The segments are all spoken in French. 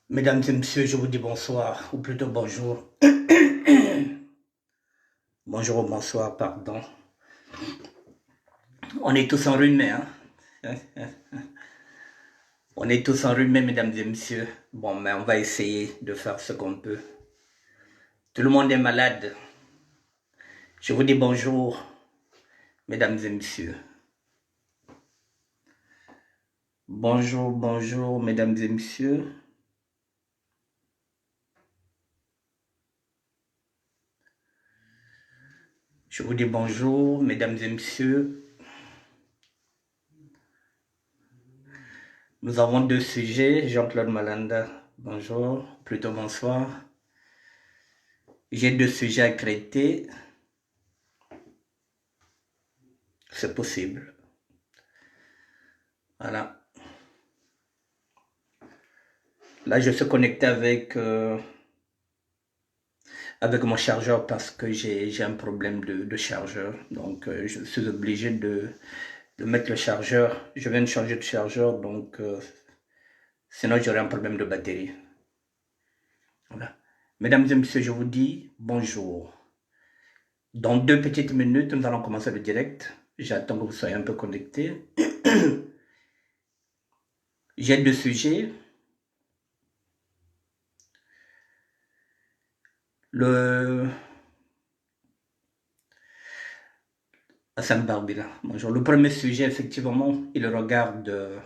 Mesdames et messieurs, je vous dis bonsoir, ou plutôt bonjour. Bonjour ou bonsoir, pardon. On est tous enrhumés, hein? On est tous enrhumés, mesdames et messieurs. Bon, mais on va essayer de faire ce qu'on peut. Tout le monde est malade. Je vous dis bonjour, mesdames et messieurs. Bonjour, bonjour, mesdames et messieurs. Je vous dis bonjour, mesdames et messieurs. Nous avons deux sujets. Jean-Claude Malanda, bonjour, plutôt bonsoir. J'ai deux sujets à traiter. C'est possible. Voilà. Là, je suis connecté avec mon chargeur parce que j'ai un problème de chargeur. Donc, je suis obligé de mettre le chargeur. Je viens de changer de chargeur, donc sinon j'aurai un problème de batterie. Voilà. Mesdames et messieurs, je vous dis bonjour. Dans 2 petites minutes, nous allons commencer le direct. J'attends que vous soyez un peu connectés. J'ai deux sujets. Hassan Barbila. Bonjour. Le premier sujet, effectivement, il regarde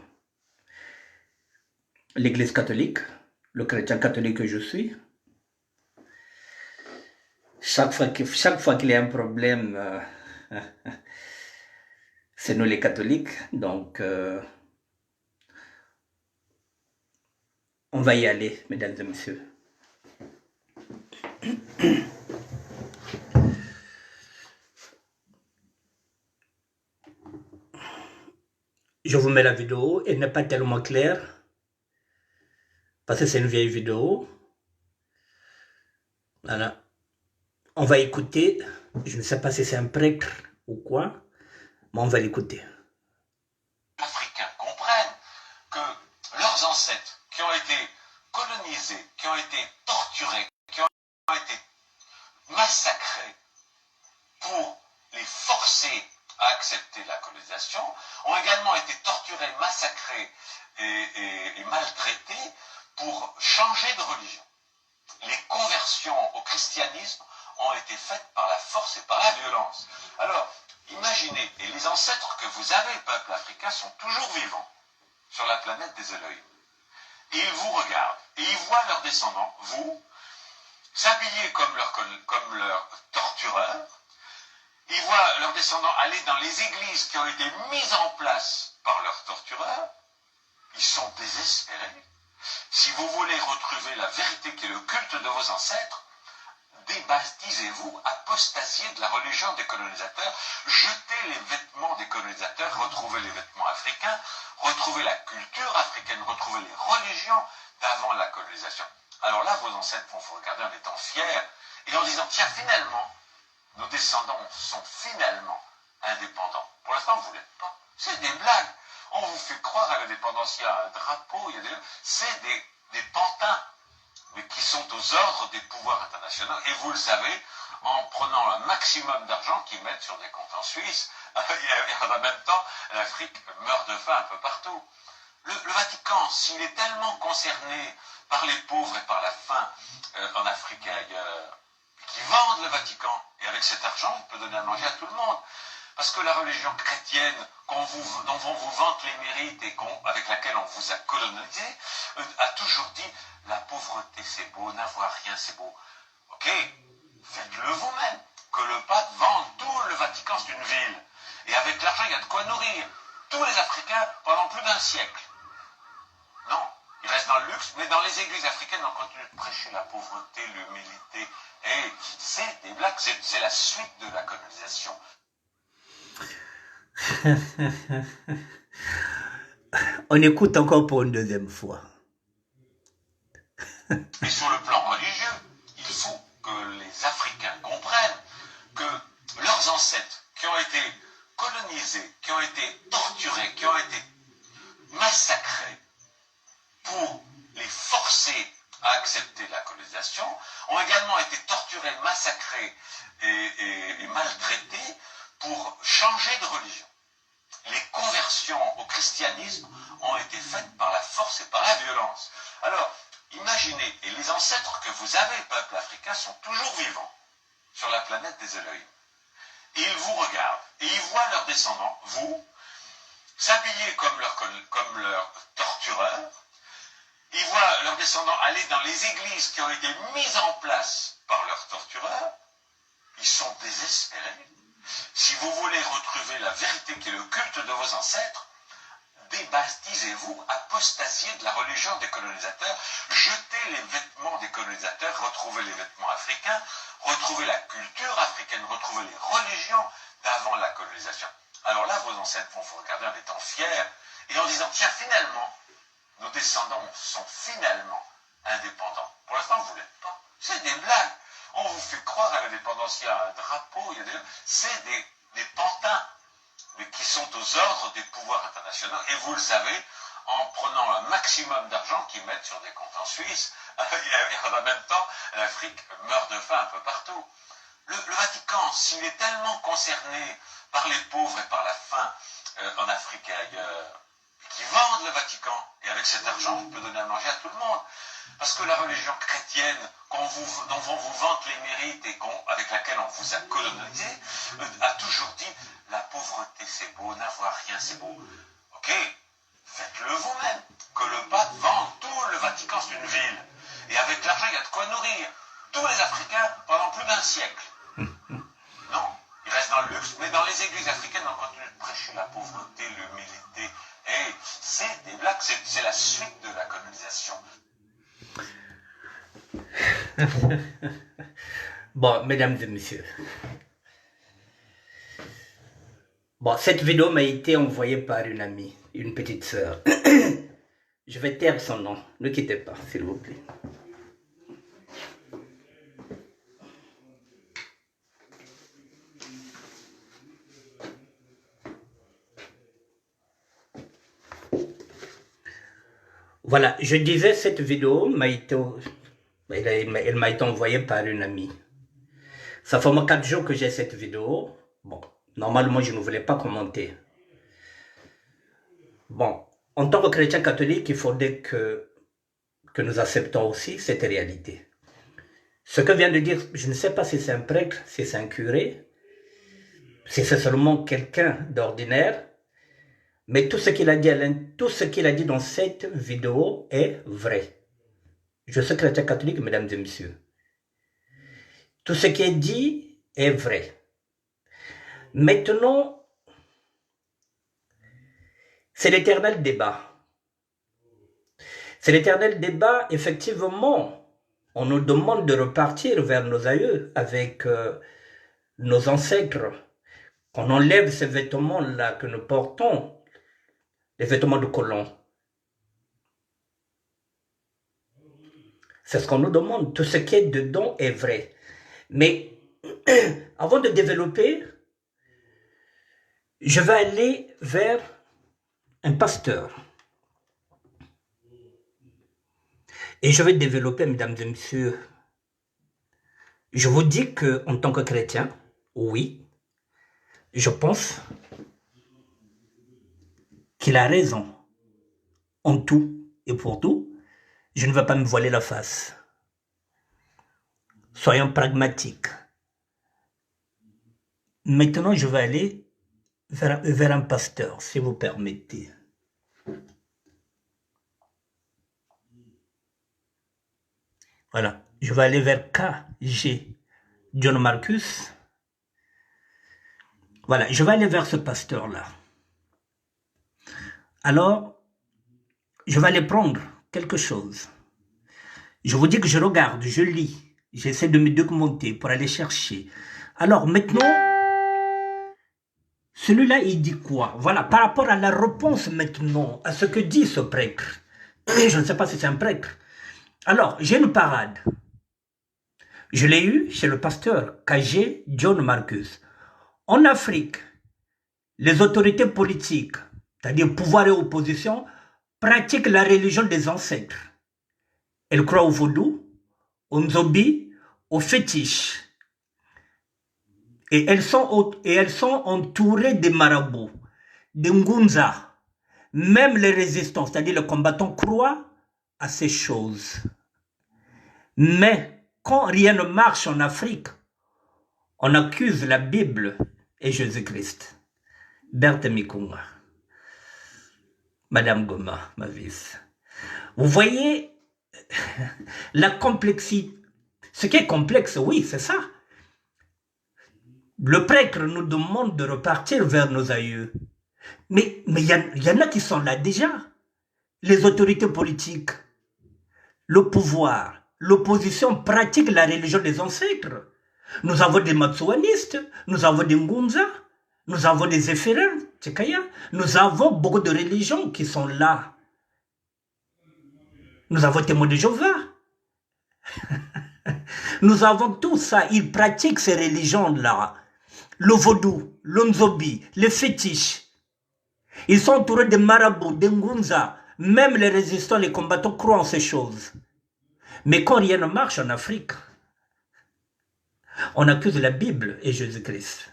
l'Église catholique, le chrétien catholique que je suis. Chaque fois qu'il y a un problème, c'est nous les catholiques. Donc, on va y aller, mesdames et messieurs. Je vous mets la vidéo. Elle n'est pas tellement claire parce que c'est une vieille vidéo. Voilà. On va écouter. Je ne sais pas si c'est un prêtre ou quoi, mais on va l'écouter. Les Africains comprennent que leurs ancêtres qui ont été colonisés, qui ont été torturés, qui ont été massacrés pour les forcer à accepter la colonisation, ont également été torturés, massacrés et maltraités pour changer de religion. Les conversions au christianisme ont été faites par la force et par la violence. Alors, imaginez, et les ancêtres que vous avez, peuple africain, sont toujours vivants sur la planète des Elohim. Et ils vous regardent, et ils voient leurs descendants, vous, s'habiller comme leurs tortureurs. Ils voient leurs descendants aller dans les églises qui ont été mises en place par leurs tortureurs. Ils sont désespérés. Si vous voulez retrouver la vérité qui est le culte de vos ancêtres, débaptisez-vous, apostasiez de la religion des colonisateurs, jetez les vêtements des colonisateurs, retrouvez les vêtements africains, retrouvez la culture africaine, retrouvez les religions d'avant la colonisation. Alors là, vos ancêtres vont vous regarder en étant fiers et en disant, tiens, finalement, nos descendants sont finalement indépendants. Pour l'instant, vous ne l'êtes pas. C'est des blagues. On vous fait croire à l'indépendance, il y a un drapeau, c'est des pantins, mais qui sont aux ordres des pouvoirs internationaux. Et vous le savez, en prenant un maximum d'argent qu'ils mettent sur des comptes en Suisse, et en même temps, l'Afrique meurt de faim un peu partout. Le Vatican, s'il est tellement concerné par les pauvres et par la faim en Afrique et ailleurs, qui vendent le Vatican, et avec cet argent, il peut donner à manger à tout le monde. Parce que la religion chrétienne dont on vous vante les mérites et avec laquelle on vous a colonisé, a toujours dit la pauvreté c'est beau, n'avoir rien c'est beau. Ok, faites-le vous-même. Que le pape vende tout le Vatican, c'est une ville. Et avec l'argent, il y a de quoi nourrir tous les Africains pendant plus d'un siècle. Non, ils restent dans le luxe, mais dans les églises africaines, on continue de prêcher la pauvreté, l'humilité. Et c'est des blagues, c'est la suite de la colonisation. On écoute encore pour une deuxième fois. Et sur le plan religieux, il faut que les Africains comprennent que leurs ancêtres qui ont été colonisés, qui ont été torturés, qui ont été massacrés pour les forcer à accepter la colonisation, ont également été torturés, massacrés et maltraités pour changer de religion. Les conversions au christianisme ont été faites par la force et par la violence. Alors, imaginez, et les ancêtres que vous avez, peuple africain, sont toujours vivants sur la planète des Elohim. Et ils vous regardent, et ils voient leurs descendants, vous, s'habiller comme leurs tortureurs. Ils voient leurs descendants aller dans les églises qui ont été mises en place par leurs tortureurs. Ils sont désespérés. Si vous voulez retrouver la vérité qui est le culte de vos ancêtres, débaptisez-vous, apostasiez de la religion des colonisateurs, jetez les vêtements des colonisateurs, retrouvez les vêtements africains, retrouvez la culture africaine, retrouvez les religions d'avant la colonisation. Alors là, vos ancêtres vont vous regarder en étant fiers et en disant, tiens, finalement, nos descendants sont finalement indépendants. Pour l'instant, vous ne l'êtes pas. C'est des blagues. On vous fait croire à l'indépendance, il y a un drapeau, c'est des pantins, mais qui sont aux ordres des pouvoirs internationaux. Et vous le savez, en prenant un maximum d'argent qu'ils mettent sur des comptes en Suisse, et en même temps, l'Afrique meurt de faim un peu partout. Le Vatican, s'il est tellement concerné par les pauvres et par la faim en Afrique et ailleurs, qui vendent le Vatican, et avec cet argent, il peut donner à manger à tout le monde. Parce que la religion chrétienne, dont on vous vante les mérites et avec laquelle on vous a colonisé, a toujours dit, la pauvreté c'est beau, n'avoir rien c'est beau. Ok, faites-le vous-même. Que le pape vende tout le Vatican, c'est une ville. Et avec l'argent, il y a de quoi nourrir tous les Africains pendant plus d'un siècle. Non, ils restent dans le luxe, mais dans les églises africaines, on continue de prêcher la pauvreté, l'humilité. Et c'est des blagues, c'est la suite de la colonisation. Bon, mesdames et messieurs. Bon, cette vidéo m'a été envoyée par une amie, une petite sœur. Je vais taire son nom. Ne quittez pas, s'il vous plaît. Voilà, je disais, cette vidéo m'a été... Elle m'a été envoyée par une amie. Ça fait moins 4 jours que j'ai cette vidéo. Bon, normalement, je ne voulais pas commenter. Bon, en tant que chrétien catholique, il faudrait que nous acceptons aussi cette réalité. Ce que vient de dire, je ne sais pas si c'est un prêtre, si c'est un curé, si c'est seulement quelqu'un d'ordinaire, mais tout ce qu'il a dit dans cette vidéo est vrai. Je suis chrétien catholique, mesdames et messieurs. Tout ce qui est dit est vrai. Maintenant, c'est l'éternel débat. C'est l'éternel débat, effectivement. On nous demande de repartir vers nos aïeux avec nos ancêtres. Qu'on enlève ces vêtements-là que nous portons, les vêtements de colons. C'est ce qu'on nous demande. Tout ce qui est dedans est vrai. Mais avant de développer, je vais aller vers un pasteur. Et je vais développer, mesdames et messieurs. Je vous dis qu'en tant que chrétien, oui, je pense qu'il a raison en tout et pour tout. Je ne vais pas me voiler la face. Soyons pragmatiques. Maintenant, je vais aller vers un pasteur, si vous permettez. Voilà, je vais aller vers KG John Marcus. Voilà, je vais aller vers ce pasteur-là. Alors, je vais aller prendre quelque chose. Je vous dis que je regarde, je lis, j'essaie de me documenter pour aller chercher. Alors maintenant, celui-là, il dit quoi? Voilà, par rapport à la réponse maintenant, à ce que dit ce prêtre. Je ne sais pas si c'est un prêtre. Alors, j'ai une parade. Je l'ai eu chez le pasteur KG John Marcus. En Afrique, les autorités politiques, c'est-à-dire pouvoir et opposition, pratiquent la religion des ancêtres. Elles croient au vaudou, au nzobi, au fétiche. Et elles sont entourées des marabouts, des ngunza. Même les résistants, c'est-à-dire les combattants, croient à ces choses. Mais quand rien ne marche en Afrique, on accuse la Bible et Jésus-Christ. Berthe Mikunga, Madame Goma, ma vice. Vous voyez la complexité. Ce qui est complexe, oui, c'est ça. Le prêtre nous demande de repartir vers nos aïeux. Mais il y en a qui sont là déjà. Les autorités politiques, le pouvoir, l'opposition pratique la religion des ancêtres. Nous avons des Matsouanistes, nous avons des Ngunza, nous avons des Éphérins, nous avons beaucoup de religions qui sont là. Nous avons témoins de Jéhovah. Nous avons tout ça, ils pratiquent ces religions-là. Le vaudou, le nzobi, les fétiches. Ils sont entourés de marabouts, de ngunza. Même les résistants, les combattants croient en ces choses. Mais quand rien ne marche en Afrique, on accuse la Bible et Jésus-Christ.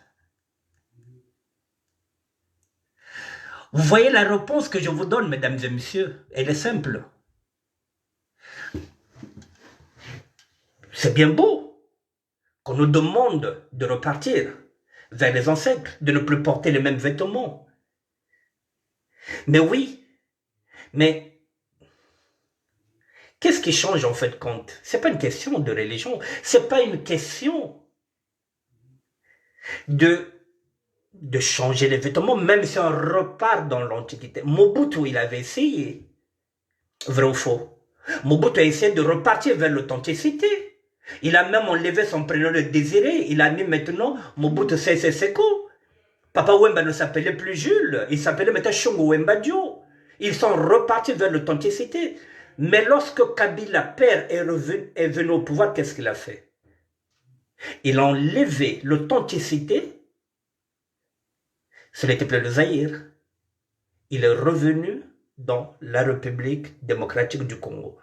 Vous voyez la réponse que je vous donne, mesdames et messieurs, elle est simple. C'est bien beau qu'on nous demande de repartir vers les ancêtres, de ne plus porter les mêmes vêtements. Mais oui, mais qu'est-ce qui change en fait compte? C'est pas une question de religion, c'est pas une question de changer les vêtements, même si on repart dans l'Antiquité. Mobutu, il avait essayé, vrai ou faux? Mobutu a essayé de repartir vers l'authenticité. Il a même enlevé son prénom de Désiré. Il a mis maintenant Mobutu Sese Seko. Papa Wemba ne s'appelait plus Jules. Il s'appelait maintenant Shungu Wemba Dio. Ils sont repartis vers l'authenticité. Mais lorsque Kabila, père, est venu au pouvoir, qu'est-ce qu'il a fait? Il a enlevé l'authenticité. Ce n'était plus le Zaïre. Il est revenu dans la République démocratique du Congo.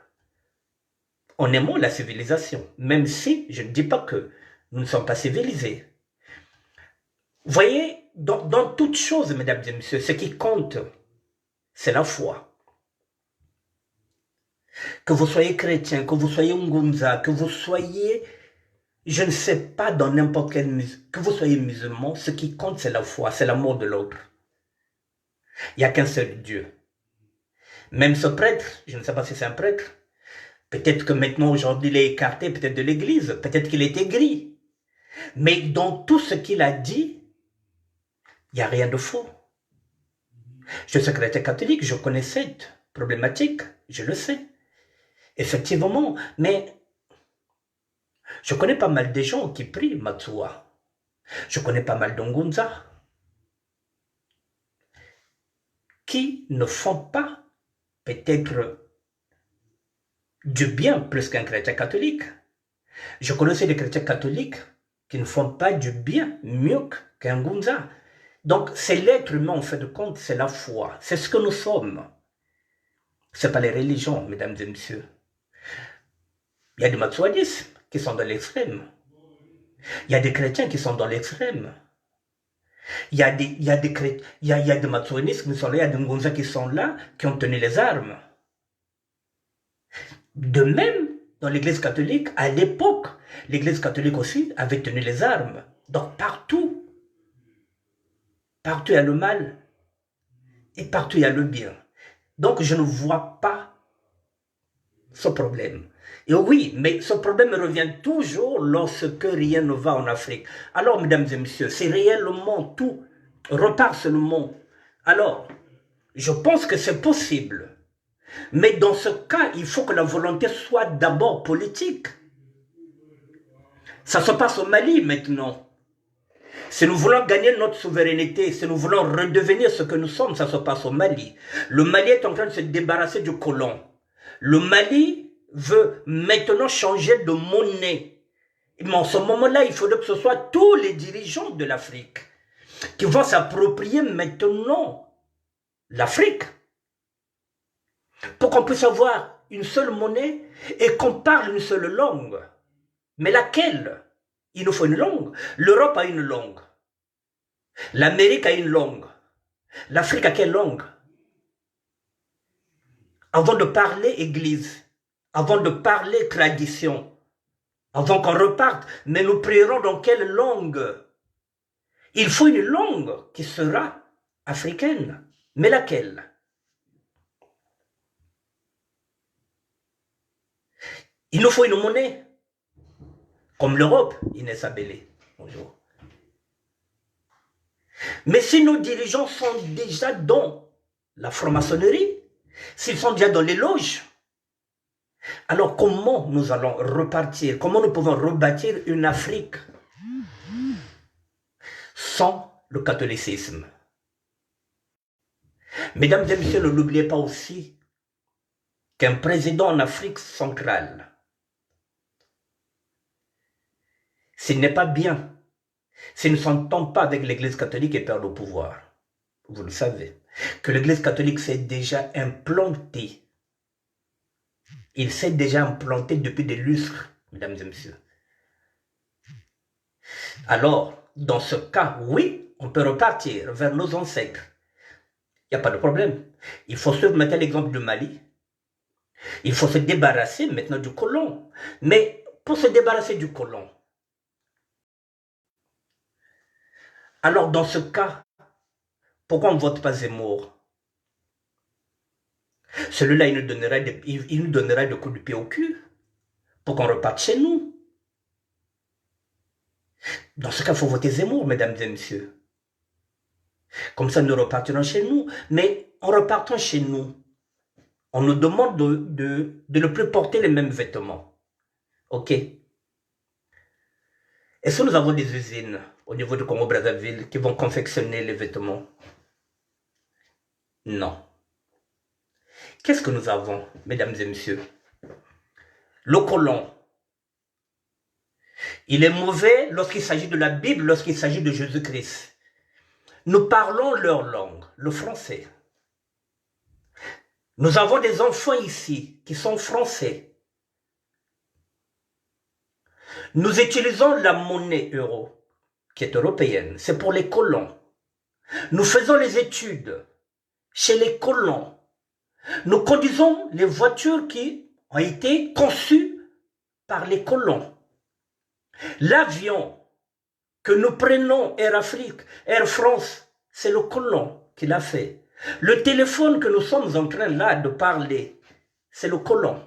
En aimant la civilisation, même si je ne dis pas que nous ne sommes pas civilisés. Vous voyez, dans toute chose, mesdames et messieurs, ce qui compte, c'est la foi. Que vous soyez chrétien, que vous soyez ngunza, que vous soyez, je ne sais pas, dans n'importe quelle musique, que vous soyez musulman, ce qui compte, c'est la foi, c'est l'amour de l'autre. Il n'y a qu'un seul Dieu. Même ce prêtre, je ne sais pas si c'est un prêtre, peut-être que maintenant, aujourd'hui, il est écarté peut-être de l'église, peut-être qu'il est aigri. Mais dans tout ce qu'il a dit, il n'y a rien de faux. Je suis chrétien catholique, je connais cette problématique, je le sais. Effectivement, mais je connais pas mal de gens qui prient Matsua. Je connais pas mal d'Ongunza qui ne font pas peut-être du bien plus qu'un chrétien catholique. Je connais aussi des chrétiens catholiques qui ne font pas du bien mieux qu'un Ngunza. Donc, c'est l'être humain, en fait de compte, c'est la foi. C'est ce que nous sommes. Ce n'est pas les religions, mesdames et messieurs. Il y a des Matsouadistes qui sont dans l'extrême. Il y a des chrétiens qui sont dans l'extrême. Il y a des Matsouanistes qui sont là, il y a des Ngunza qui sont là, qui ont tenu les armes. De même, dans l'église catholique, à l'époque, l'église catholique aussi avait tenu les armes. Donc partout il y a le mal et partout il y a le bien. Donc je ne vois pas ce problème. Et oui, mais ce problème revient toujours lorsque rien ne va en Afrique. Alors, mesdames et messieurs, c'est réellement tout repart seulement. Alors, je pense que c'est possible. Mais dans ce cas, il faut que la volonté soit d'abord politique. Ça se passe au Mali maintenant. Si nous voulons gagner notre souveraineté, si nous voulons redevenir ce que nous sommes, ça se passe au Mali. Le Mali est en train de se débarrasser du colon. Le Mali veut maintenant changer de monnaie. Mais en ce moment-là, il faudrait que ce soit tous les dirigeants de l'Afrique qui vont s'approprier maintenant l'Afrique. Pour qu'on puisse avoir une seule monnaie et qu'on parle une seule langue. Mais laquelle? Il nous faut une langue. L'Europe a une langue. L'Amérique a une langue. L'Afrique a quelle langue? Avant de parler église, avant de parler tradition, avant qu'on reparte, mais nous prierons dans quelle langue? Il faut une langue qui sera africaine. Mais laquelle? Il nous faut une monnaie, comme l'Europe, Inès Abélé. Bonjour. Mais si nos dirigeants sont déjà dans la franc-maçonnerie, s'ils sont déjà dans les loges, alors comment nous allons repartir? Comment nous pouvons rebâtir une Afrique sans le catholicisme? Mesdames et messieurs, ne l'oubliez pas aussi qu'un président en Afrique centrale, s'il n'est pas bien, s'il ne s'entend pas avec l'Église catholique et perd le pouvoir, vous le savez, que l'Église catholique s'est déjà implantée. Il s'est déjà implanté depuis des lustres, mesdames et messieurs. Alors, dans ce cas, oui, on peut repartir vers nos ancêtres. Il n'y a pas de problème. Il faut se mettre l'exemple du Mali. Il faut se débarrasser maintenant du colon. Mais pour se débarrasser du colon, alors dans ce cas, pourquoi on ne vote pas Zemmour? Celui-là, il nous donnera des coups de pied au cul pour qu'on reparte chez nous. Dans ce cas, il faut voter Zemmour, mesdames et messieurs. Comme ça, nous repartirons chez nous. Mais en repartant chez nous, on nous demande de ne plus porter les mêmes vêtements. OK? Est-ce que nous avons des usines au niveau du Congo-Brazzaville qui vont confectionner les vêtements? Non. Qu'est-ce que nous avons, mesdames et messieurs? Le colon. Il est mauvais lorsqu'il s'agit de la Bible, lorsqu'il s'agit de Jésus-Christ. Nous parlons leur langue, le français. Nous avons des enfants ici qui sont français. Nous utilisons la monnaie euro, qui est européenne. C'est pour les colons. Nous faisons les études chez les colons. Nous conduisons les voitures qui ont été conçues par les colons. L'avion que nous prenons, Air Afrique, Air France, c'est le colon qui l'a fait. Le téléphone que nous sommes en train là de parler, c'est le colon.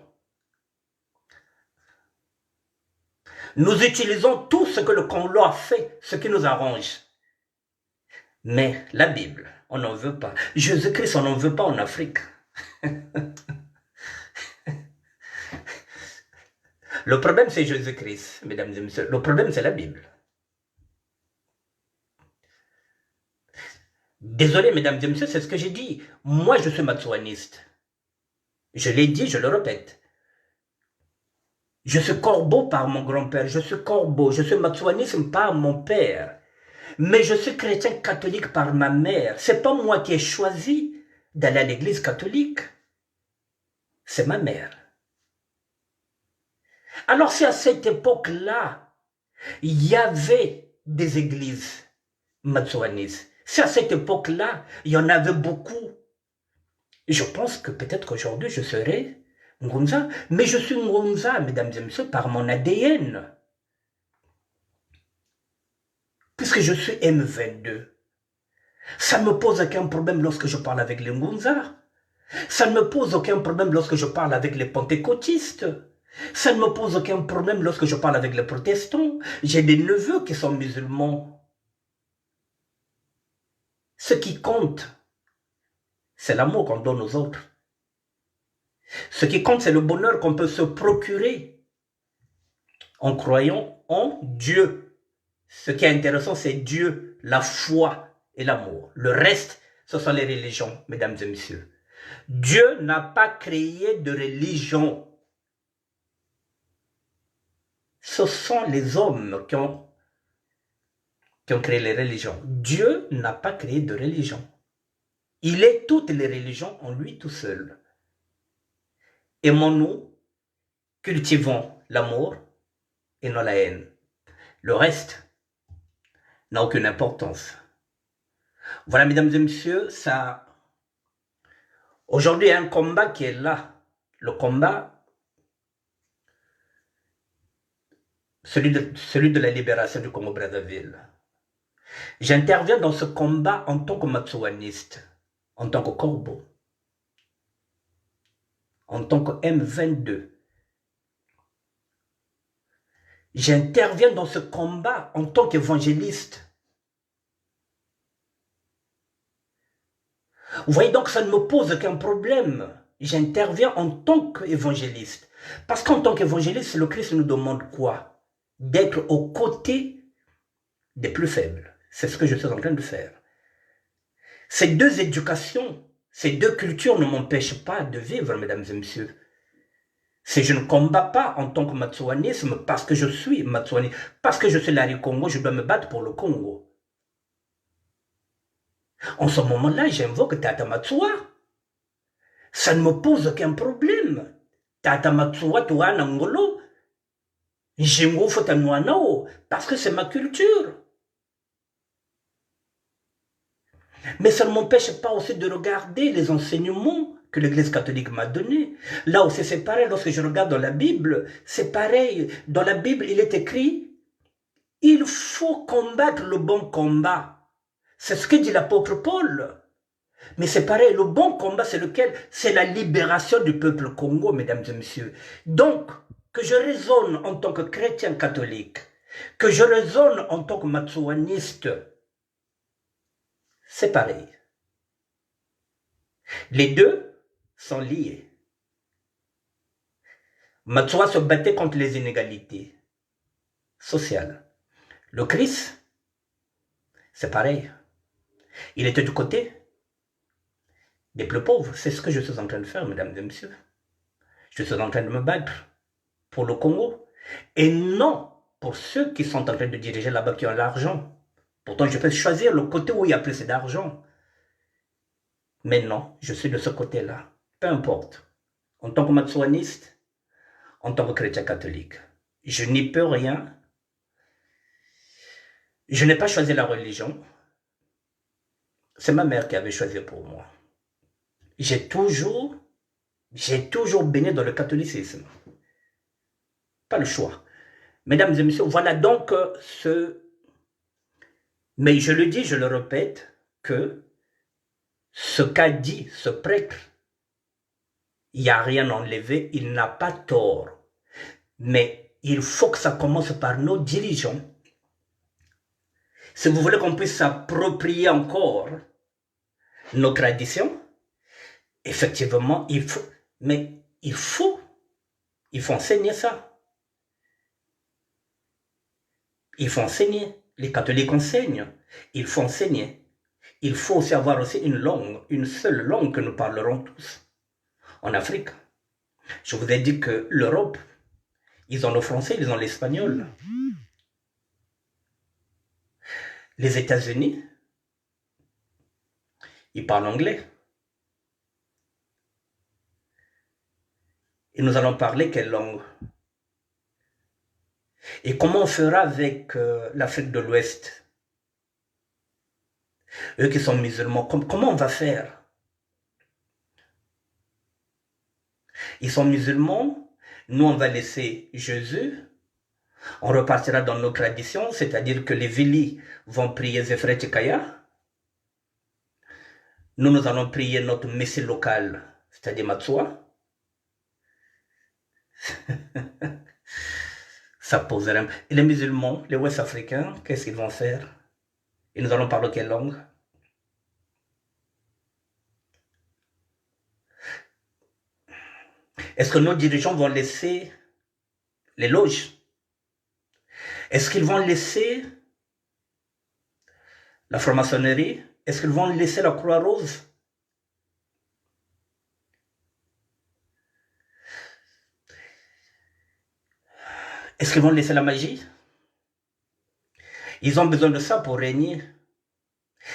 Nous utilisons tout ce que le colon a fait, ce qui nous arrange. Mais la Bible, on n'en veut pas. Jésus-Christ, on n'en veut pas en Afrique. Le problème, c'est Jésus-Christ, mesdames et messieurs. Le problème, c'est la Bible. Désolé, mesdames et messieurs, c'est ce que j'ai dit. Moi, je suis matsouaniste. Je l'ai dit, je le répète. Je suis corbeau par mon grand-père. Je suis corbeau. Je suis matsouaniste par mon père. Mais je suis chrétien catholique par ma mère. C'est pas moi qui ai choisi d'aller à l'église catholique. C'est ma mère. Alors si à cette époque-là, il y avait des églises matsouanistes, si à cette époque-là, il y en avait beaucoup, je pense que peut-être qu'aujourd'hui je serais Ngunza, mais je suis Ngunza, mesdames et messieurs, par mon ADN. Puisque je suis M22. Ça ne me pose aucun problème lorsque je parle avec les Ngunza. Ça ne me pose aucun problème lorsque je parle avec les pentecôtistes. Ça ne me pose aucun problème lorsque je parle avec les protestants. J'ai des neveux qui sont musulmans. Ce qui compte, c'est l'amour qu'on donne aux autres. Ce qui compte, c'est le bonheur qu'on peut se procurer en croyant en Dieu. Ce qui est intéressant, c'est Dieu, la foi et l'amour. Le reste, ce sont les religions, mesdames et messieurs. Dieu n'a pas créé de religion. Ce sont les hommes qui ont créé les religions. Dieu n'a pas créé de religion. Il est toutes les religions en lui tout seul. Aimons-nous, cultivons l'amour et non la haine. Le reste n'a aucune importance. Voilà, mesdames et messieurs, ça... Aujourd'hui, il y a un combat qui est là. Le combat, celui de la libération du Congo-Brazzaville. J'interviens dans ce combat en tant que matsuaniste, en tant que corbeau, en tant que M22. J'interviens dans ce combat en tant qu'évangéliste. Vous voyez donc, ça ne me pose aucun problème. J'interviens en tant qu'évangéliste. Parce qu'en tant qu'évangéliste, le Christ nous demande quoi? D'être aux côtés des plus faibles. C'est ce que je suis en train de faire. Ces deux éducations, ces deux cultures ne m'empêchent pas de vivre, mesdames et messieurs. Si je ne combats pas en tant que matsuanisme, parce que je suis matsuaniste, parce que je suis Larry Congo, je dois me battre pour le Congo. En ce moment-là, j'invoque Tata Matsua. Ça ne me pose aucun problème. Tata Matsua, toi, Nangolo. Jingo Fotanuanao, parce que c'est ma culture. Mais ça ne m'empêche pas aussi de regarder les enseignements que l'Église catholique m'a donnés. Là aussi, c'est pareil. Lorsque je regarde dans la Bible, c'est pareil. Dans la Bible, il est écrit, il faut combattre le bon combat. C'est ce que dit l'apôtre Paul. Mais c'est pareil, le bon combat, c'est lequel? C'est la libération du peuple Congo, mesdames et messieurs. Donc, que je raisonne en tant que chrétien catholique, que je raisonne en tant que matsuaniste, c'est pareil. Les deux sont liés. Matsua se battait contre les inégalités sociales. Le Christ, c'est pareil. Il était du côté des plus pauvres. C'est ce que je suis en train de faire, mesdames et messieurs. Je suis en train de me battre pour le Congo. Et non pour ceux qui sont en train de diriger là-bas, qui ont l'argent. Pourtant, je peux choisir le côté où il y a plus d'argent. Mais non, je suis de ce côté-là. Peu importe. En tant que matsuaniste, en tant que chrétien catholique, je n'y peux rien. Je n'ai pas choisi la religion. C'est ma mère qui avait choisi pour moi. J'ai toujours baigné dans le catholicisme. Pas le choix. Mesdames et messieurs, voilà donc ce... Mais je le dis, je le répète, que ce qu'a dit ce prêtre, il n'y a rien enlevé, il n'a pas tort. Mais il faut que ça commence par nos dirigeants. Si vous voulez qu'on puisse s'approprier encore nos traditions, effectivement, il faut, mais il faut enseigner ça. Il faut enseigner. Les catholiques enseignent. Il faut enseigner. Il faut aussi avoir aussi une langue, une seule langue que nous parlerons tous en Afrique. Je vous ai dit que l'Europe, ils ont le français, ils ont l'espagnol. Les États-Unis, ils parlent anglais. Et nous allons parler quelle langue? Et comment on fera avec l'Afrique de l'Ouest? Eux qui sont musulmans, comment on va faire? Ils sont musulmans, nous on va laisser Jésus, on repartira dans nos traditions, c'est-à-dire que les Vili vont prier Zefret Kaya. Nous allons prier notre messie local, c'est-à-dire Matsua. Ça poserait... Et les musulmans, les Ouest-Africains, qu'est-ce qu'ils vont faire? Et nous allons parler quelle langue? Est-ce que nos dirigeants vont laisser les loges? Est-ce qu'ils vont laisser la franc-maçonnerie? Est-ce qu'ils vont laisser la Croix-Rouge? Est-ce qu'ils vont laisser la magie? Ils ont besoin de ça pour régner.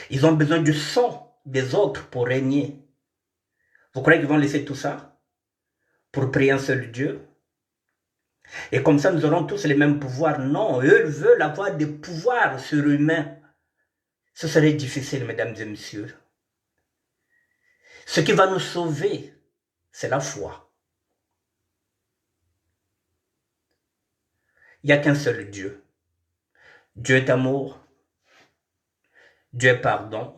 Ils ont besoin du sang des autres pour régner. Vous croyez qu'ils vont laisser tout ça? pour prier un seul Dieu. Et comme ça, nous aurons tous les mêmes pouvoirs. Non, eux veulent avoir des pouvoirs surhumains. Ce serait difficile, mesdames et messieurs. Ce qui va nous sauver, c'est la foi. Il n'y a qu'un seul Dieu. Dieu est amour. Dieu est pardon.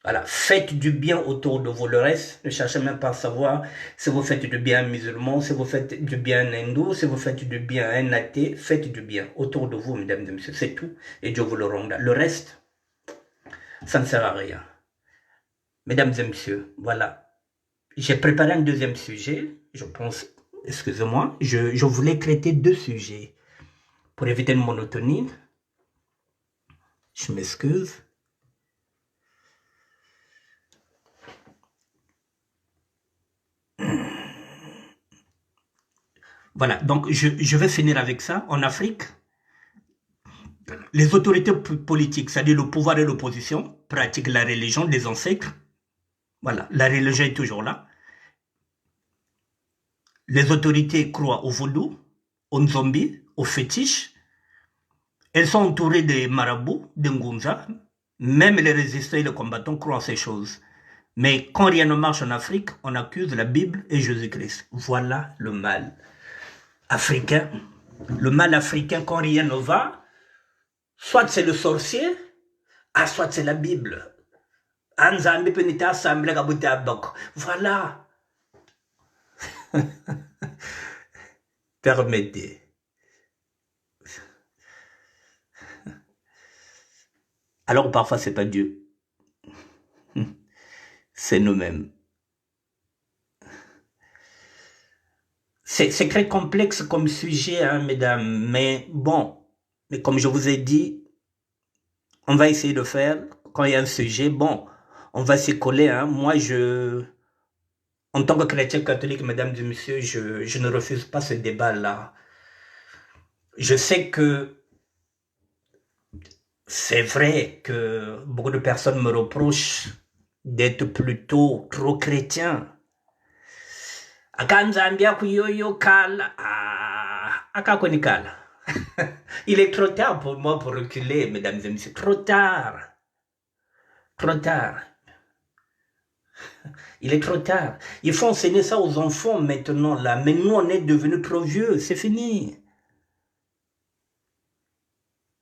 Voilà, faites du bien autour de vous. Le reste, ne cherchez même pas à savoir si vous faites du bien à un musulman, si vous faites du bien à un hindou, si vous faites du bien à un athée. Faites du bien autour de vous, mesdames et messieurs. C'est tout. Et Dieu vous le rendra. Le reste, ça ne sert à rien. Mesdames et messieurs, voilà. J'ai préparé un deuxième sujet. Je pense, excusez-moi, je voulais traiter deux sujets pour éviter une monotonie. Je m'excuse. Voilà, donc je vais finir avec ça. En Afrique, les autorités politiques, c'est-à-dire le pouvoir et l'opposition, pratiquent la religion des ancêtres. Voilà, la religion est toujours là. Les autorités croient au vaudou, aux zombies, aux fétiches. Elles sont entourées des marabouts, des ngunza. Même les résistants et les combattants croient à ces choses. Mais quand rien ne marche en Afrique, on accuse la Bible et Jésus-Christ. Voilà le mal africain. Le mal africain, quand rien ne va, soit c'est le sorcier, soit c'est la Bible. Voilà. Permettez. Alors parfois c'est pas Dieu. C'est nous-mêmes. C'est très complexe comme sujet, hein, mesdames. Mais bon, mais comme je vous ai dit, on va essayer de faire. Quand il y a un sujet, bon, on va s'y coller. Hein. Moi, en tant que chrétien catholique, mesdames et messieurs, je ne refuse pas ce débat-là. Je sais que c'est vrai que beaucoup de personnes me reprochent d'être plutôt trop chrétien. Il est trop tard pour moi pour reculer, mesdames et messieurs. Trop tard. Trop tard. Il est trop tard. Il faut enseigner ça aux enfants maintenant, là. Mais nous, on est devenus trop vieux. C'est fini.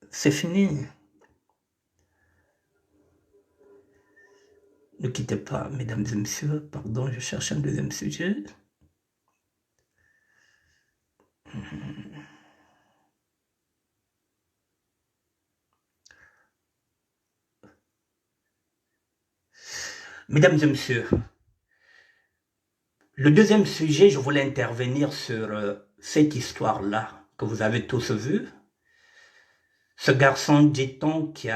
C'est fini. Ne quittez pas, mesdames et messieurs. Pardon, je cherche un deuxième sujet. Mesdames et messieurs, le deuxième sujet, je voulais intervenir sur cette histoire-là que vous avez tous vue. Ce garçon, dit-on, qui est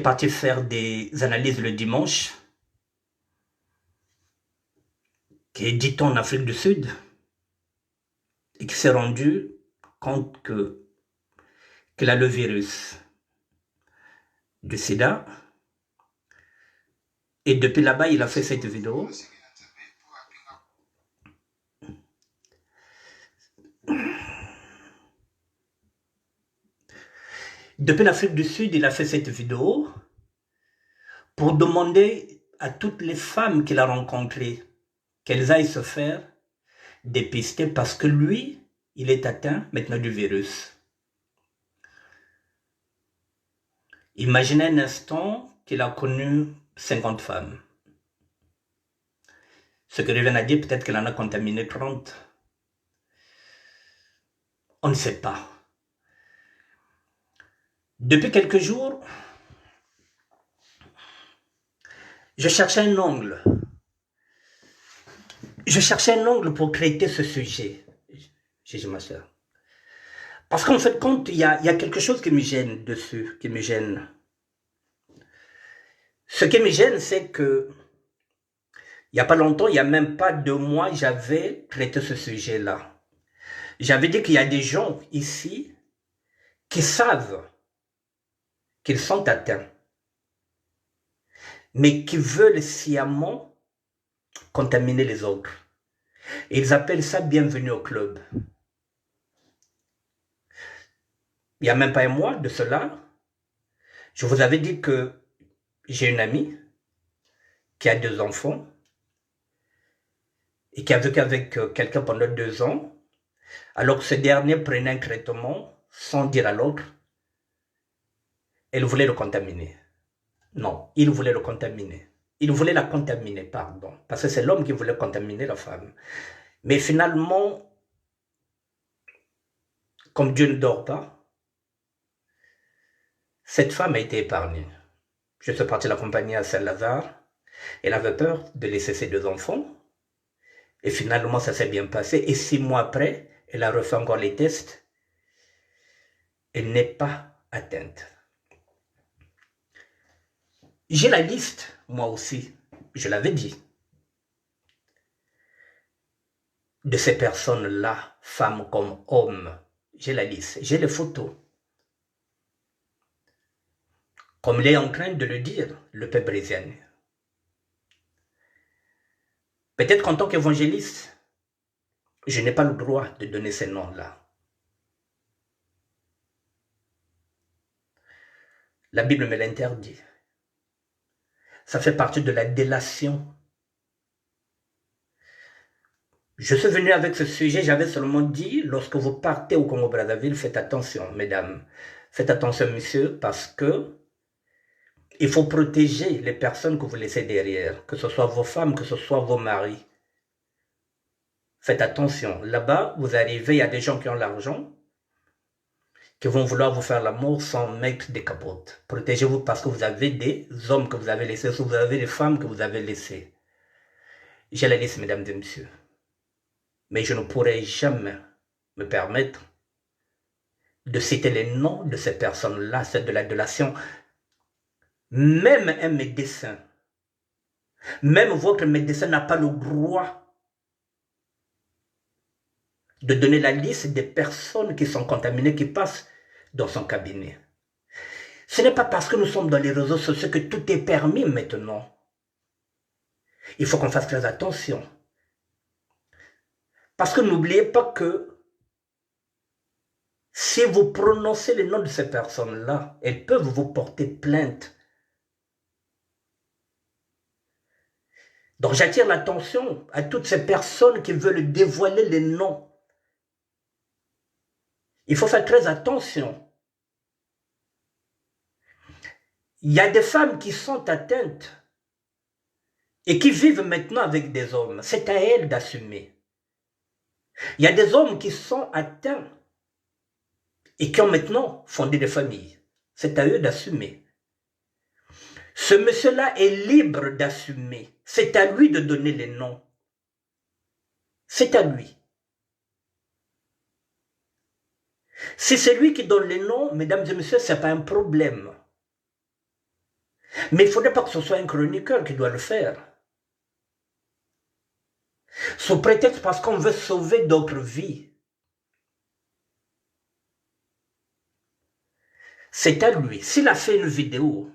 parti faire des analyses le dimanche, qui est, dit-on, en Afrique du Sud, et qui s'est rendu compte qu'il a le virus du sida. Et depuis là-bas, il a fait cette vidéo. Depuis l'Afrique du Sud, il a fait cette vidéo pour demander à toutes les femmes qu'il a rencontrées qu'elles aillent se faire dépister parce que lui, il est atteint maintenant du virus. Imaginez un instant qu'il a connu 50 femmes. Ce que revient à dire, peut-être qu'il en a contaminé 30. On ne sait pas. Depuis quelques jours, je cherchais un angle. Je cherchais un angle pour traiter ce sujet. J'ai dit, ma soeur. Parce qu'en fait, compte, il y a quelque chose qui me gêne dessus, qui me gêne. Ce qui me gêne, c'est que il n'y a pas longtemps, il n'y a même pas 2 mois, j'avais traité ce sujet-là. J'avais dit qu'il y a des gens ici qui savent qu'ils sont atteints, mais qui veulent sciemment contaminer les autres. Et ils appellent ça bienvenue au club. Il n'y a même pas un mois de cela, je vous avais dit que j'ai une amie qui a 2 enfants et qui a vécu avec quelqu'un pendant 2 ans, alors que ce dernier prenait un traitement sans dire à l'autre, elle voulait le contaminer. Non, il voulait le contaminer. Il voulait la contaminer, pardon, parce que c'est l'homme qui voulait contaminer la femme. Mais finalement, comme Dieu ne dort pas, cette femme a été épargnée. Je suis parti l'accompagner à Saint-Lazare. Elle avait peur de laisser ses 2 enfants. Et finalement, ça s'est bien passé. Et 6 mois après, elle a refait encore les tests. Elle n'est pas atteinte. J'ai la liste, moi aussi, je l'avais dit, de ces personnes-là, femmes comme hommes. J'ai la liste, j'ai les photos. Comme il est en train de le dire, le peuple brésilien. Peut-être qu'en tant qu'évangéliste, je n'ai pas le droit de donner ces noms-là. La Bible me l'interdit. Ça fait partie de la délation. Je suis venu avec ce sujet, j'avais seulement dit, lorsque vous partez au Congo-Brazzaville, faites attention, mesdames. Faites attention, messieurs, parce que il faut protéger les personnes que vous laissez derrière, que ce soit vos femmes, que ce soit vos maris. Faites attention. Là-bas, vous arrivez, il y a des gens qui ont l'argent, qui vont vouloir vous faire l'amour sans mettre des capotes. Protégez-vous parce que vous avez des hommes que vous avez laissés, ou vous avez des femmes que vous avez laissées. J'ai la liste, mesdames et messieurs. Mais je ne pourrai jamais me permettre de citer les noms de ces personnes-là, c'est de la délation. Même un médecin, même votre médecin n'a pas le droit de donner la liste des personnes qui sont contaminées, qui passent dans son cabinet. Ce n'est pas parce que nous sommes dans les réseaux sociaux que tout est permis maintenant. Il faut qu'on fasse très attention. Parce que n'oubliez pas que si vous prononcez les noms de ces personnes-là, elles peuvent vous porter plainte. Donc j'attire l'attention à toutes ces personnes qui veulent dévoiler les noms. Il faut faire très attention. Il y a des femmes qui sont atteintes et qui vivent maintenant avec des hommes. C'est à elles d'assumer. Il y a des hommes qui sont atteints et qui ont maintenant fondé des familles. C'est à eux d'assumer. Ce monsieur-là est libre d'assumer. C'est à lui de donner les noms. C'est à lui. Si c'est lui qui donne les noms, mesdames et messieurs, ce n'est pas un problème. Mais il ne faudrait pas que ce soit un chroniqueur qui doit le faire. Sous prétexte parce qu'on veut sauver d'autres vies. C'est à lui. S'il a fait une vidéo,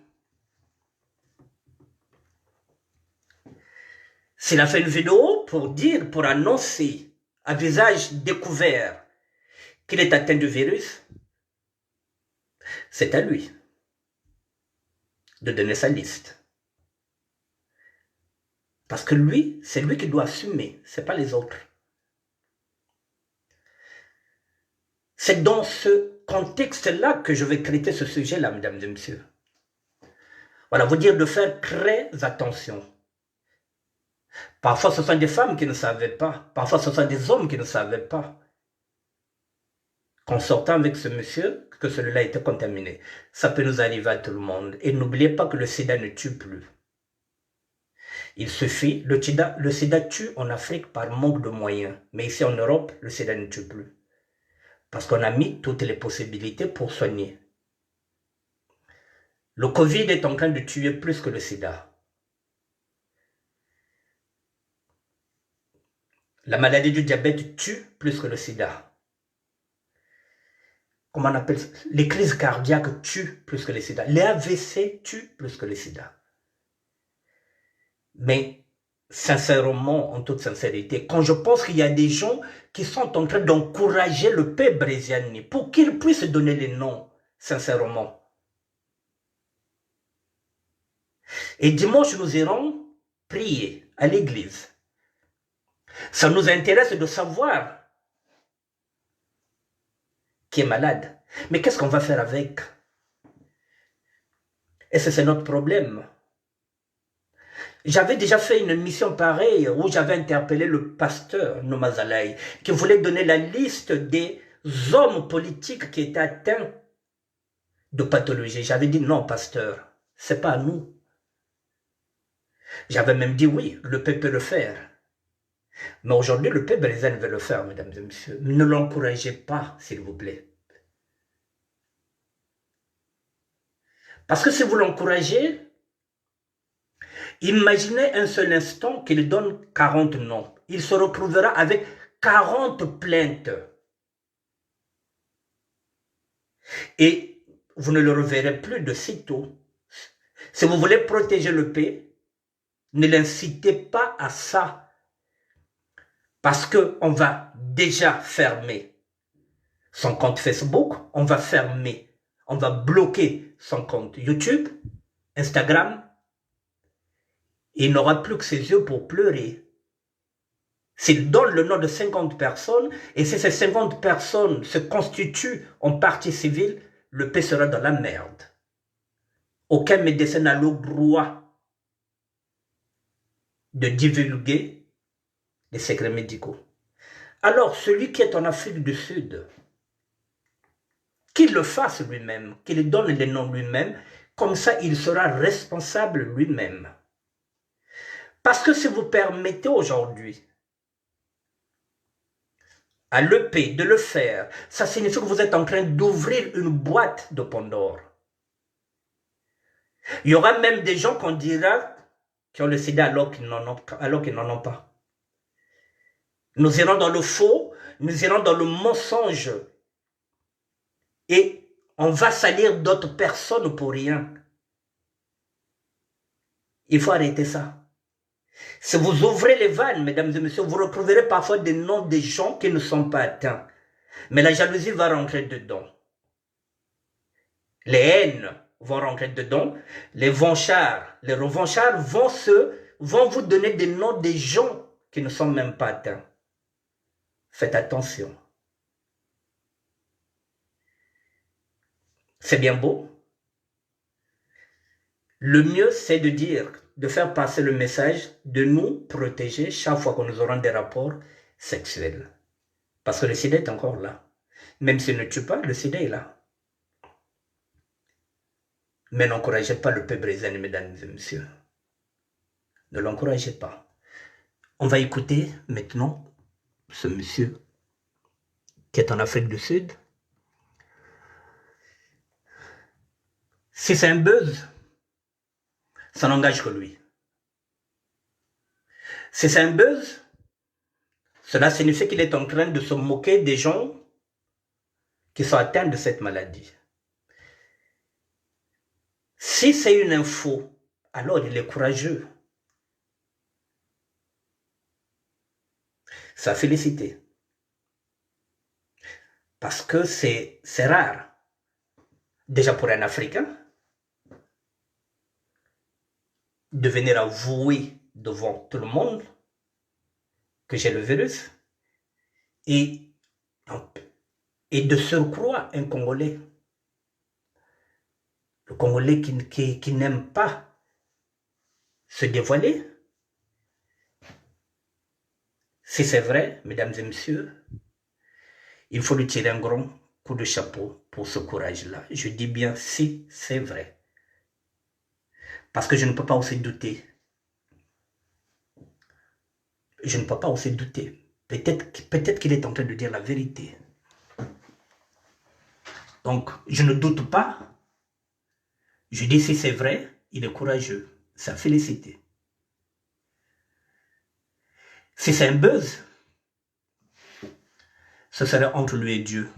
pour dire, pour annoncer à visage découvert qu'il est atteint du virus, c'est à lui de donner sa liste. Parce que lui, c'est lui qui doit assumer, ce n'est pas les autres. C'est dans ce contexte-là que je vais traiter ce sujet-là, mesdames et messieurs. Voilà, vous dire de faire très attention. Parfois, ce sont des femmes qui ne savaient pas. Parfois, ce sont des hommes qui ne savaient pas qu'en sortant avec ce monsieur, que celui-là était contaminé. Ça peut nous arriver à tout le monde. Et n'oubliez pas que le sida ne tue plus. Il suffit, le sida tue en Afrique par manque de moyens. Mais ici en Europe, le sida ne tue plus. Parce qu'on a mis toutes les possibilités pour soigner. Le Covid est en train de tuer plus que le sida. La maladie du diabète tue plus que le sida. Comment on appelle ça? Les crises cardiaques tuent plus que le sida. Les AVC tuent plus que le sida. Mais sincèrement, en toute sincérité, quand je pense qu'il y a des gens qui sont en train d'encourager le père Bréziani pour qu'il puisse donner les noms, sincèrement. Et dimanche, nous irons prier à l'église. Ça nous intéresse de savoir qui est malade. Mais qu'est-ce qu'on va faire avec? Et c'est notre problème. J'avais déjà fait une mission pareille où j'avais interpellé le pasteur Nomazalaï qui voulait donner la liste des hommes politiques qui étaient atteints de pathologie. J'avais dit non, pasteur, c'est pas à nous. J'avais même dit oui, le paix peut le faire. Mais aujourd'hui, le paix Brésil veut le faire, mesdames et messieurs. Ne l'encouragez pas, s'il vous plaît. Parce que si vous l'encouragez, imaginez un seul instant qu'il donne 40 noms. Il se retrouvera avec 40 plaintes. Et vous ne le reverrez plus de sitôt. Si vous voulez protéger le paix, ne l'incitez pas à ça. Parce qu'on va déjà fermer son compte Facebook, on va fermer, on va bloquer son compte YouTube, Instagram. Il n'aura plus que ses yeux pour pleurer. S'il donne le nom de 50 personnes, et si ces 50 personnes se constituent en partie civile, le paix sera dans la merde. Aucun médecin n'a le droit de divulguer les secrets médicaux. Alors, celui qui est en Afrique du Sud, qu'il le fasse lui-même, qu'il donne les noms lui-même, comme ça il sera responsable lui-même. Parce que si vous permettez aujourd'hui à l'EP de le faire, ça signifie que vous êtes en train d'ouvrir une boîte de Pandore. Il y aura même des gens qu'on dira qui ont le sida alors qu'ils n'en ont pas. Nous irons dans le faux, nous irons dans le mensonge. Et on va salir d'autres personnes pour rien. Il faut arrêter ça. Si vous ouvrez les vannes, mesdames et messieurs, vous retrouverez parfois des noms des gens qui ne sont pas atteints. Mais la jalousie va rentrer dedans. Les haines vont rentrer dedans. Les revanchards vont vous donner des noms des gens qui ne sont même pas atteints. Faites attention. C'est bien beau. Le mieux, c'est de dire, de faire passer le message, de nous protéger chaque fois que nous aurons des rapports sexuels. Parce que le sida est encore là. Même s'il ne tue pas, le sida est là. Mais n'encouragez pas le peuple brésilien, mesdames et messieurs. Ne l'encouragez pas. On va écouter maintenant ce monsieur qui est en Afrique du Sud. Si c'est un buzz, ça n'engage que lui. Si c'est un buzz, cela signifie qu'il est en train de se moquer des gens qui sont atteints de cette maladie. Si c'est une info, alors il est courageux. Ça félicité. Parce que c'est rare. Déjà pour un Africain, de venir avouer devant tout le monde que j'ai le virus et de surcroît un Congolais. Le Congolais qui n'aime pas se dévoiler. Si c'est vrai, mesdames et messieurs, il faut lui tirer un grand coup de chapeau pour ce courage-là. Je dis bien si c'est vrai. Parce que je ne peux pas aussi douter. Je ne peux pas aussi douter. Peut-être qu'il est en train de dire la vérité. Donc, je ne doute pas. Je dis si c'est vrai, il est courageux. Ça félicité. Si c'est un buzz, ce serait entre lui et Dieu.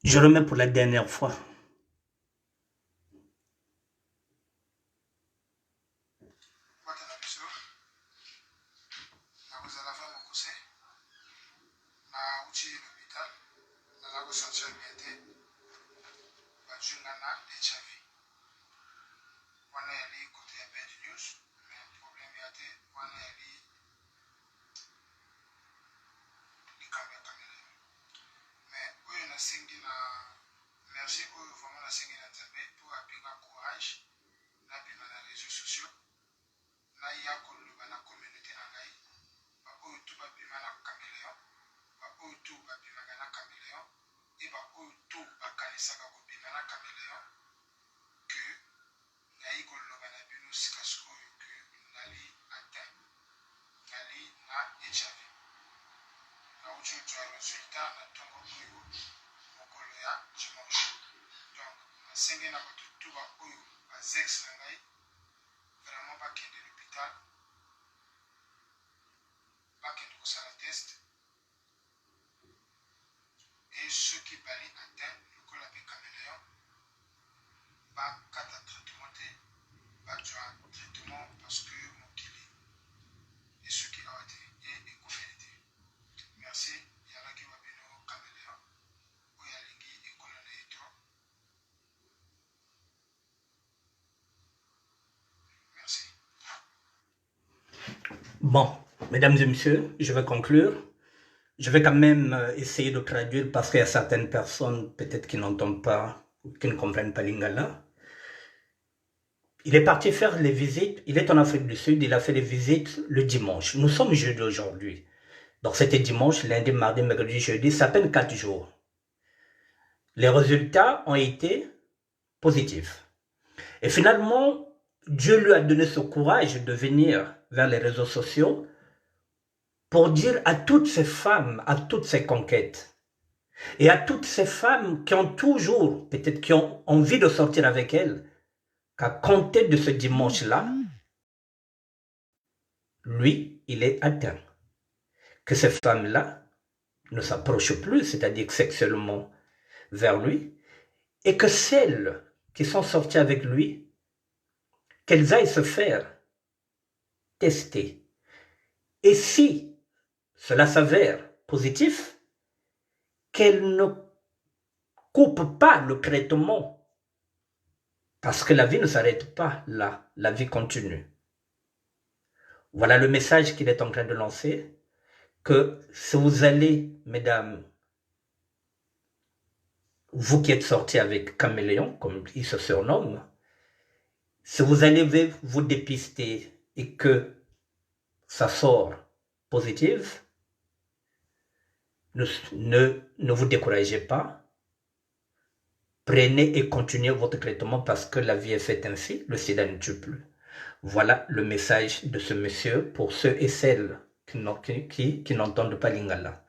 Je remets pour la dernière fois. Bon, mesdames et messieurs, je vais conclure. Je vais quand même essayer de traduire parce qu'il y a certaines personnes peut-être qui n'entendent pas, qui ne comprennent pas lingala. Il est parti faire les visites, il est en Afrique du Sud, il a fait les visites le dimanche. Nous sommes jeudi aujourd'hui. Donc c'était dimanche, lundi, mardi, mercredi, jeudi, ça fait 4 jours. Les résultats ont été positifs. Et finalement, Dieu lui a donné ce courage de venir vers les réseaux sociaux pour dire à toutes ces femmes, à toutes ces conquêtes, et à toutes ces femmes qui ont toujours, peut-être qui ont envie de sortir avec elles, qu'à compter de ce dimanche-là, lui, il est atteint. Que ces femmes-là ne s'approchent plus, c'est-à-dire sexuellement vers lui, et que celles qui sont sorties avec lui, qu'elles aillent se faire tester. Et si cela s'avère positif, qu'elles ne coupent pas le traitement, parce que la vie ne s'arrête pas là, la vie continue. Voilà le message qu'il est en train de lancer, que si vous allez, mesdames, vous qui êtes sortis avec Caméléon, comme il se surnomme, si vous allez vous dépister et que ça sort positif, ne vous découragez pas. Prenez et continuez votre traitement parce que la vie est faite ainsi, le sida ne tue plus. Voilà le message de ce monsieur pour ceux et celles qui n'entendent pas lingala.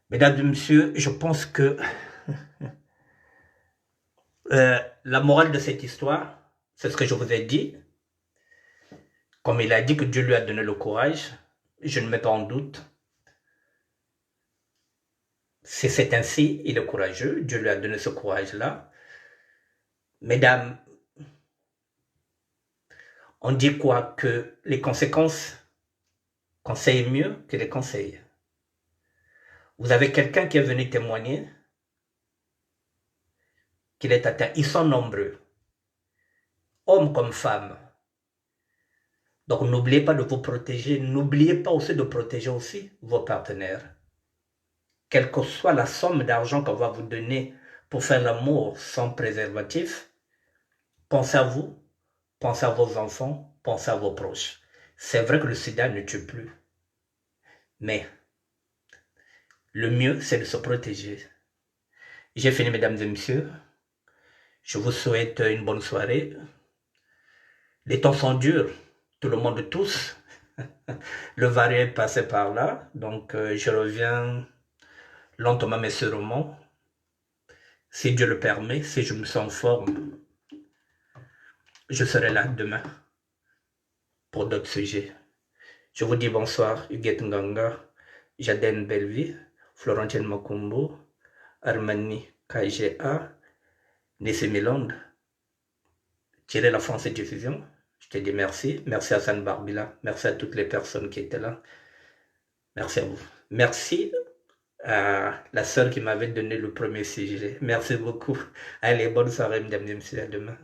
Mesdames et messieurs, je pense que la morale de cette histoire, c'est ce que je vous ai dit. Comme il a dit que Dieu lui a donné le courage, je ne mets pas en doute. Si c'est ainsi, il est courageux, Dieu lui a donné ce courage-là. Mesdames, On dit quoi? Que les conséquences conseillent mieux que les conseils. Vous avez quelqu'un qui est venu témoigner qu'il est atteint. Ils sont nombreux, hommes comme femmes. Donc n'oubliez pas de vous protéger. N'oubliez pas aussi de protéger aussi vos partenaires. Quelle que soit la somme d'argent qu'on va vous donner pour faire l'amour sans préservatif, pensez à vous, pensez à vos enfants, pensez à vos proches. C'est vrai que le sida ne tue plus, mais le mieux, c'est de se protéger. J'ai fini, mesdames et messieurs. Je vous souhaite une bonne soirée. Les temps sont durs, tout le monde tous. Le varié est passé par là, donc je reviens lentement mais sûrement. Si Dieu le permet, si je me sens en forme, je serai là demain pour d'autres sujets. Je vous dis bonsoir, Huguette Nganga, Jaden Bellevie, Florentine Makumbo, Armani KGA, Nissé Milonde, Thierry La France Diffusion. Je te dis merci. Merci à Hassan Barbila. Merci à toutes les personnes qui étaient là. Merci à vous. Merci à la sœur qui m'avait donné le premier sujet. Merci beaucoup. Allez, bonne soirée, mesdames et messieurs. À demain.